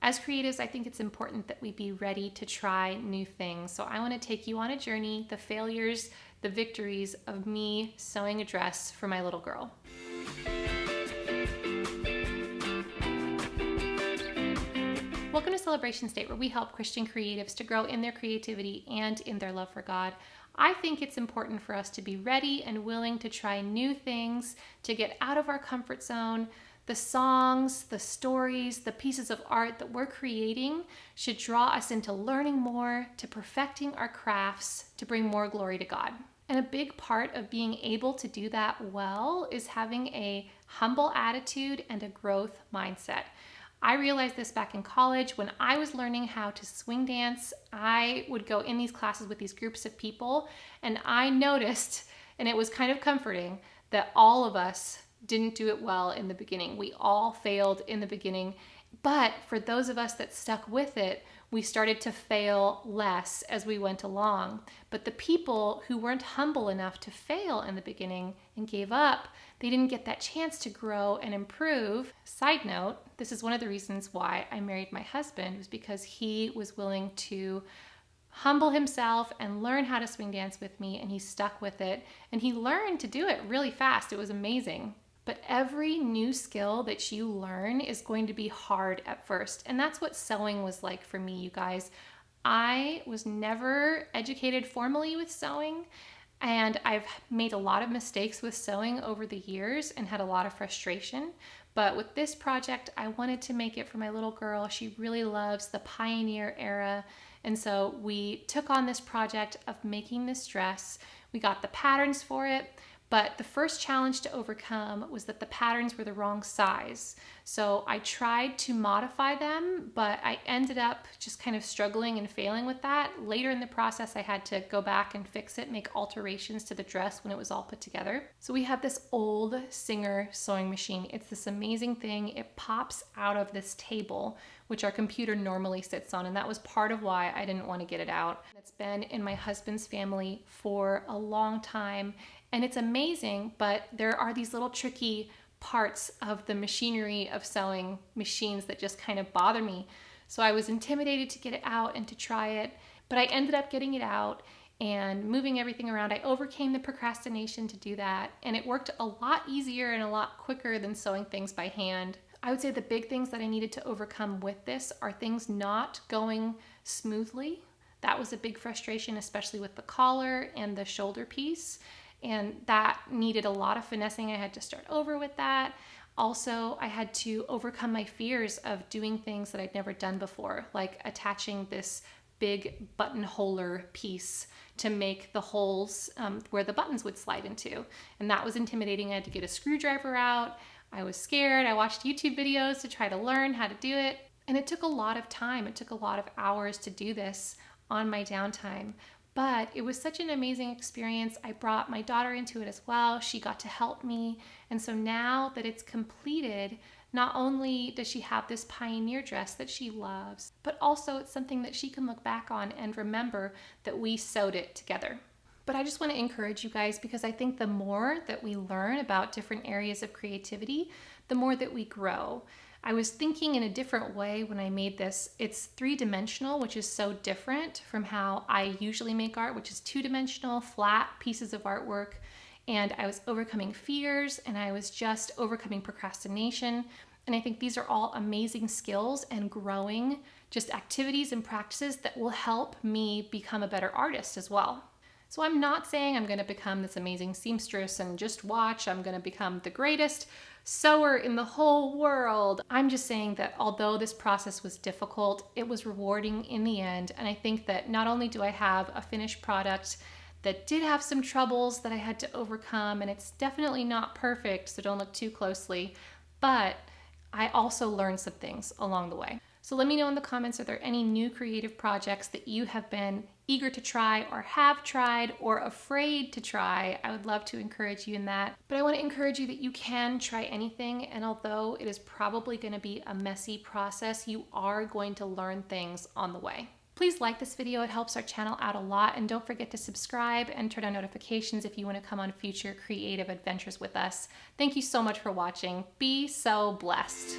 As creatives, I think it's important that we be ready to try new things. So I want to take you on a journey, the failures, the victories of me sewing a dress for my little girl. Welcome to Celebration State, where we help Christian creatives to grow in their creativity and in their love for God. I think it's important for us to be ready and willing to try new things, to get out of our comfort zone. The songs, the stories, the pieces of art that we're creating should draw us into learning more, to perfecting our crafts, to bring more glory to God. And a big part of being able to do that well is having a humble attitude and a growth mindset. I realized this back in college when I was learning how to swing dance. I would go in these classes with these groups of people, and I noticed, and it was kind of comforting, that all of us didn't do it well in the beginning. We all failed in the beginning, but for those of us that stuck with it, we started to fail less as we went along. But the people who weren't humble enough to fail in the beginning and gave up, they didn't get that chance to grow and improve. Side note, this is one of the reasons why I married my husband, was because he was willing to humble himself and learn how to swing dance with me, and he stuck with it, and he learned to do it really fast. It was amazing. But every new skill that you learn is going to be hard at first. And that's what sewing was like for me, you guys. I was never educated formally with sewing, and I've made a lot of mistakes with sewing over the years and had a lot of frustration. But with this project, I wanted to make it for my little girl. She really loves the pioneer era. And so we took on this project of making this dress. We got the patterns for it. But the first challenge to overcome was that the patterns were the wrong size. So I tried to modify them, but I ended up just kind of struggling and failing with that. Later in the process, I had to go back and fix it, make alterations to the dress when it was all put together. So we have this old Singer sewing machine. It's this amazing thing. It pops out of this table, which our computer normally sits on. And that was part of why I didn't want to get it out. It's been in my husband's family for a long time. And it's amazing, but there are these little tricky parts of the machinery of sewing machines that just kind of bother me. So I was intimidated to get it out and to try it, but I ended up getting it out and moving everything around. I overcame the procrastination to do that, and it worked a lot easier and a lot quicker than sewing things by hand. I would say the big things that I needed to overcome with this are things not going smoothly. That was a big frustration, especially with the collar and the shoulder piece. And that needed a lot of finessing. I had to start over with that. Also, I had to overcome my fears of doing things that I'd never done before, like attaching this big buttonholer piece to make the holes where the buttons would slide into. And that was intimidating. I had to get a screwdriver out. I was scared. I watched YouTube videos to try to learn how to do it. And it took a lot of time. It took a lot of hours to do this on my downtime. But it was such an amazing experience. I brought my daughter into it as well. She got to help me. And so now that it's completed, not only does she have this pioneer dress that she loves, but also it's something that she can look back on and remember that we sewed it together. But I just want to encourage you guys, because I think the more that we learn about different areas of creativity, the more that we grow. I was thinking in a different way when I made this. It's three-dimensional, which is so different from how I usually make art, which is two-dimensional, flat pieces of artwork. And I was overcoming fears, and I was just overcoming procrastination. And I think these are all amazing skills and growing just activities and practices that will help me become a better artist as well. So I'm not saying I'm going to become this amazing seamstress and just watch, I'm going to become the greatest sewer in the whole world. I'm just saying that although this process was difficult, it was rewarding in the end. And I think that not only do I have a finished product that did have some troubles that I had to overcome, and it's definitely not perfect, so don't look too closely, but I also learned some things along the way. So let me know in the comments, are there any new creative projects that you have been eager to try or have tried or afraid to try? I would love to encourage you in that. But I want to encourage you that you can try anything, and although it is probably going to be a messy process, you are going to learn things on the way. Please like this video, it helps our channel out a lot, and don't forget to subscribe and turn on notifications if you want to come on future creative adventures with us. Thank you so much for watching. Be so blessed.